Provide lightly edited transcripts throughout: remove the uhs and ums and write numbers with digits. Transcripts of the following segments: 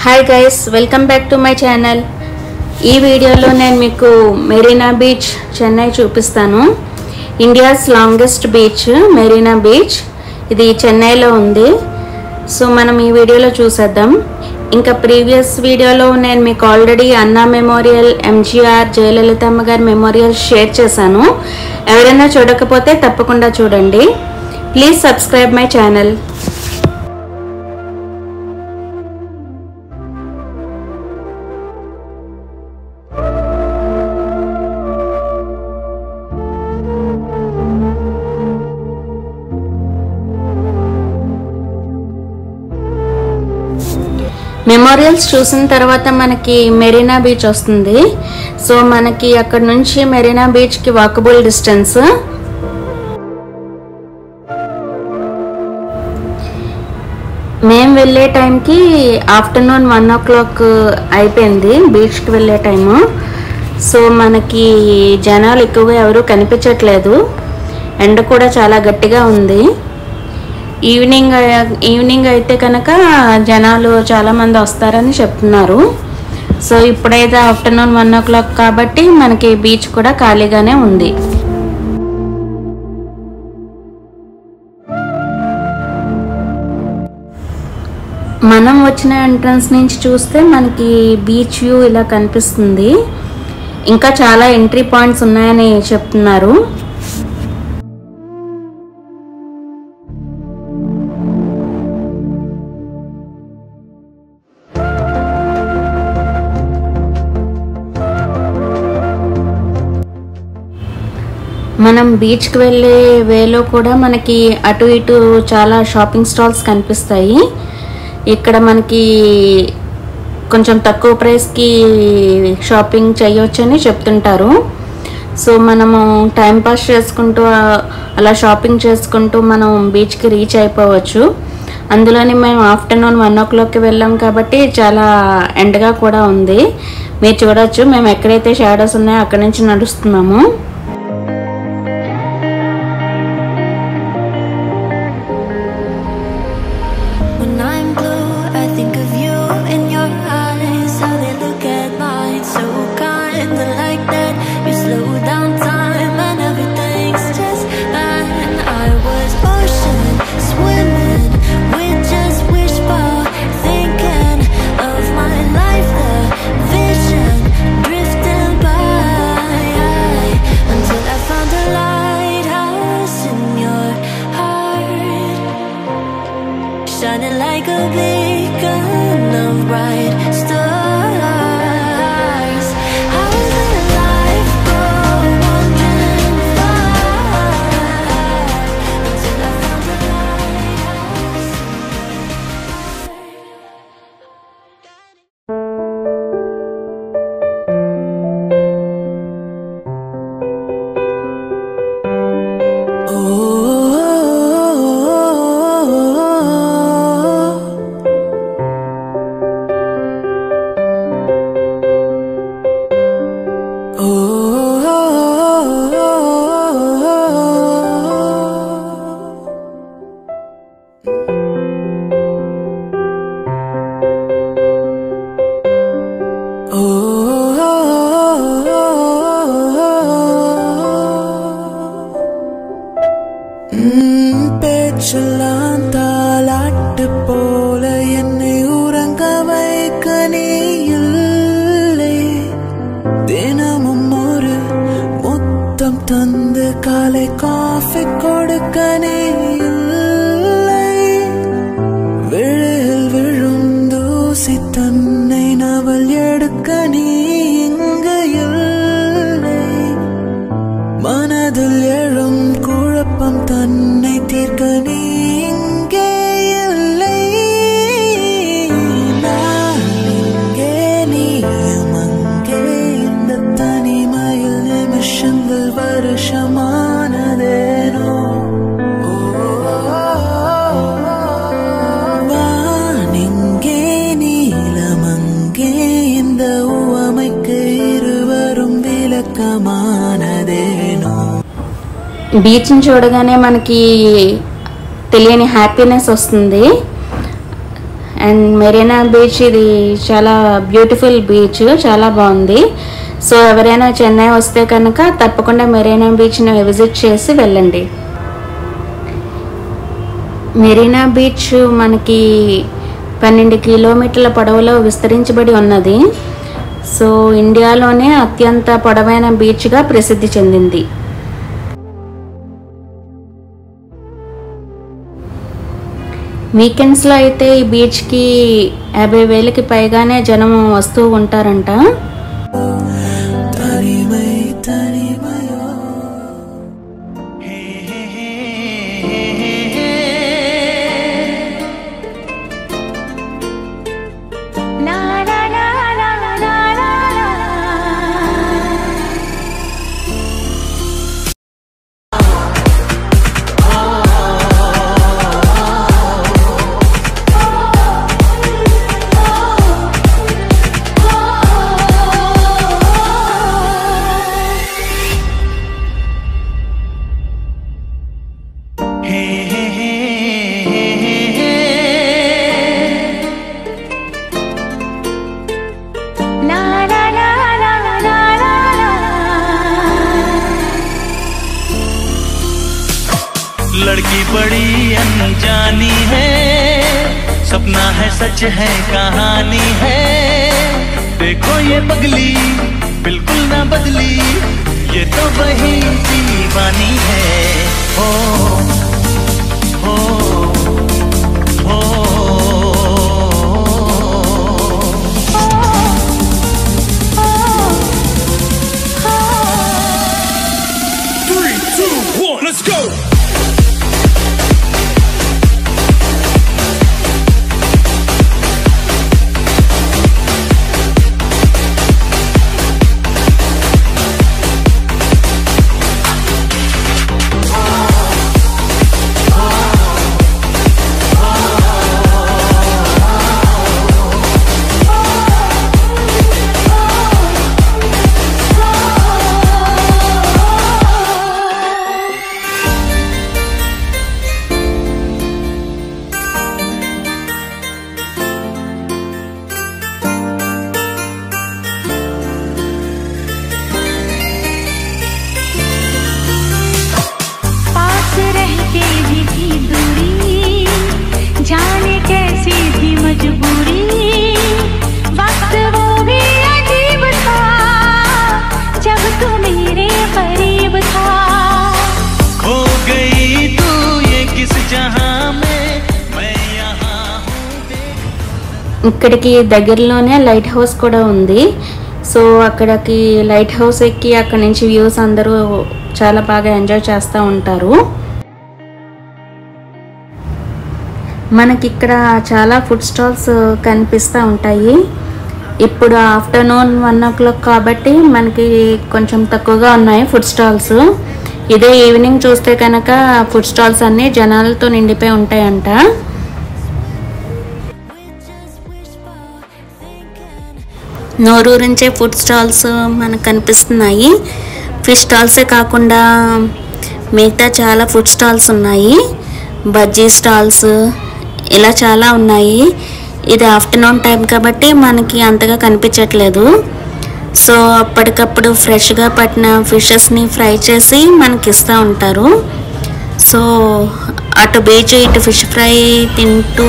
Hi guys, welcome back to my channel. ఈ వీడియోలో నేను మీకు మెరీనా బీచ్ చెన్నై చూపిస్తాను. India's longest beach Marina beach, ఇది చెన్నైలో ఉంది. సో మనం ఈ వీడియోలో చూసేద్దాం. ఇంకా ప్రీవియస్ వీడియోలో నేను మీకు ఆల్రెడీ అన్నా మెమోరియల్, ఎంజీఆర్, జయలలితమ్మ గారి మెమోరియల్ షేర్ చేశాను. ఎవరైనా చూడకపోతే తప్పకుండా చూడండి. Please subscribe my channel. Memorials చూసిన తర్వాత మనకి మెరీనా బీచ్ వస్తుంది. సో మనకి అక్కడ నుంచి మెరీనా బీచ్కి వాకబుల్ డిస్టెన్స్. మేము వెళ్ళే టైంకి ఆఫ్టర్నూన్ 1 o'clock అయిపోయింది బీచ్కి వెళ్ళే టైము. సో మనకి జనాలు ఎక్కువగా ఎవరు కనిపించట్లేదు. ఎండ కూడా చాలా గట్టిగా ఉంది. ఈవినింగ్ అయితే కనుక జనాలు చాలామంది వస్తారని చెప్తున్నారు. సో ఇప్పుడైతే ఆఫ్టర్నూన్ 1 o'clock కాబట్టి మనకి బీచ్ కూడా ఖాళీగానే ఉంది. మనం వచ్చిన ఎంట్రన్స్ నుంచి చూస్తే మనకి బీచ్ వ్యూ ఇలా కనిపిస్తుంది. ఇంకా చాలా ఎంట్రీ పాయింట్స్ ఉన్నాయని చెప్తున్నారు. మనం బీచ్కి వెళ్ళే వేలో కూడా మనకి అటు ఇటు చాలా షాపింగ్ స్టాల్స్ కనిపిస్తాయి. ఇక్కడ మనకి కొంచెం తక్కువ ప్రైస్కి షాపింగ్ చేయొచ్చని చెప్తుంటారు. సో మనము టైం పాస్ చేసుకుంటూ అలా షాపింగ్ చేసుకుంటూ మనం బీచ్కి రీచ్ అయిపోవచ్చు. అందులోని మేము ఆఫ్టర్నూన్ 1 o'clockకి వెళ్ళాం కాబట్టి చాలా ఎండగా కూడా ఉంది. మీరు చూడొచ్చు, మేము ఎక్కడైతే షాడోస్ ఉన్నాయో అక్కడి నుంచి నడుస్తున్నాము. Shining like a beacon of bright stars. I was in a life wandering far until I found the lighthouse. பேச்சலாந்தாலாட்டு போல என்னை உறங்க வைக்க நீ இல்லை. தினமும் ஒரு முத்தம் தந்து காலை காஃபி கொடுக்க நீ இல்லை. விழில் விழும் தூசி தன்னை நவல் எடுக்க நீ இங்கு இல்லை. மனதில் எழும் குழப்பம் தன்னை தீர்க்க நீ இங்கே இல்லை. நான் இங்கே, நீயும் அங்கே. இந்த தனிமையில் நிமிஷங்கள் வருஷமானதேனோ. வானிங்கே, நீலமங்கே. இந்த உவமைக்கு இருவரும் விளக்கமானதேனோ. బీచ్ని చూడగానే మనకి తెలియని హ్యాపీనెస్ వస్తుంది. అండ్ మెరీనా బీచ్ ఇది చాలా బ్యూటిఫుల్ బీచ్, చాలా బాగుంది. సో ఎవరైనా చెన్నై వస్తే కనుక తప్పకుండా మెరీనా బీచ్ని విజిట్ చేసి వెళ్ళండి. మెరీనా బీచ్ మనకి 12 కిలోమీటర్ల పొడవులో విస్తరించబడి ఉన్నది. సో ఇండియాలోనే అత్యంత పొడవైన బీచ్గా ప్రసిద్ధి చెందింది. వీకెండ్స్లో అయితే ఈ బీచ్కి 50,000కి పైగానే జనం వస్తూ ఉంటారంట. लड़की बड़ी अनजानी है, सपना है सच है कहानी है। देखो ये पगली बिल्कुल ना बदली, ये तो वही दीवानी है। हो हो हो 3, 2, 1, let's go. ఇక్కడికి దగ్గరలోనే లైట్ హౌస్ కూడా ఉంది. సో అక్కడికి లైట్ హౌస్ ఎక్కి అక్కడ నుంచి వ్యూస్ అందరూ చాలా బాగా ఎంజాయ్ చేస్తూ ఉంటారు. మనకి ఇక్కడ చాలా ఫుడ్ స్టాల్స్ కనిపిస్తూ ఉంటాయి. ఇప్పుడు ఆఫ్టర్నూన్ 1 o'clock కాబట్టి మనకి కొంచెం తక్కువగా ఉన్నాయి ఫుడ్ స్టాల్స్. ఇదే ఈవినింగ్ చూస్తే కనుక ఫుడ్ స్టాల్స్ అన్నీ జనాలతో నిండిపోయి ఉంటాయంట. నోరూరించే ఫుడ్ స్టాల్స్ మనకు కనిపిస్తున్నాయి. ఫిష్ స్టాల్సే కాకుండా మిగతా చాలా ఫుడ్ స్టాల్స్ ఉన్నాయి. బజ్జీ స్టాల్స్ ఇలా చాలా ఉన్నాయి. ఇది ఆఫ్టర్నూన్ టైం కాబట్టి మనకి అంతగా కనిపించట్లేదు. సో అప్పటికప్పుడు ఫ్రెష్గా పట్టిన ఫిషెస్ని ఫ్రై చేసి మనకి ఇస్తూ ఉంటారు. సో అటు బీచ్ ఇటు ఫిష్ ఫ్రై తింటూ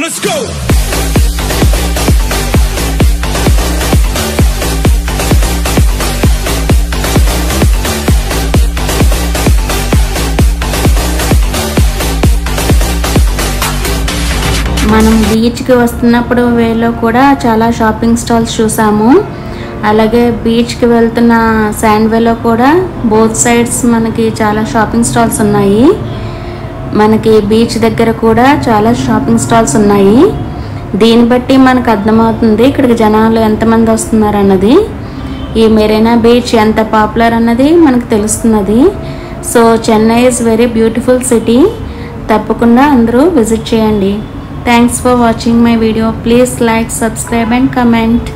let's go. మనం బీచ్కి వస్తున్నప్పుడు వేలో కూడా చాలా షాపింగ్ స్టాల్స్ చూసాము. అలాగే బీచ్కి వెళ్తున్న శాండ్ వేలో కూడా బోత్ సైడ్స్ మనకి చాలా షాపింగ్ స్టాల్స్ ఉన్నాయి. మనకి బీచ్ దగ్గర కూడా చాలా షాపింగ్ స్టాల్స్ ఉన్నాయి. దీన్ని బట్టి మనకు అర్థమవుతుంది ఇక్కడికి జనాలు ఎంతమంది వస్తున్నారు అన్నది. ఈ మెరీనా బీచ్ ఎంత పాపులర్ అన్నది మనకు తెలుస్తున్నది. So Chennai is very beautiful city. తప్పకుండా అందరూ విజిట్ చేయండి. Thanks for watching my video. Please like, subscribe and comment.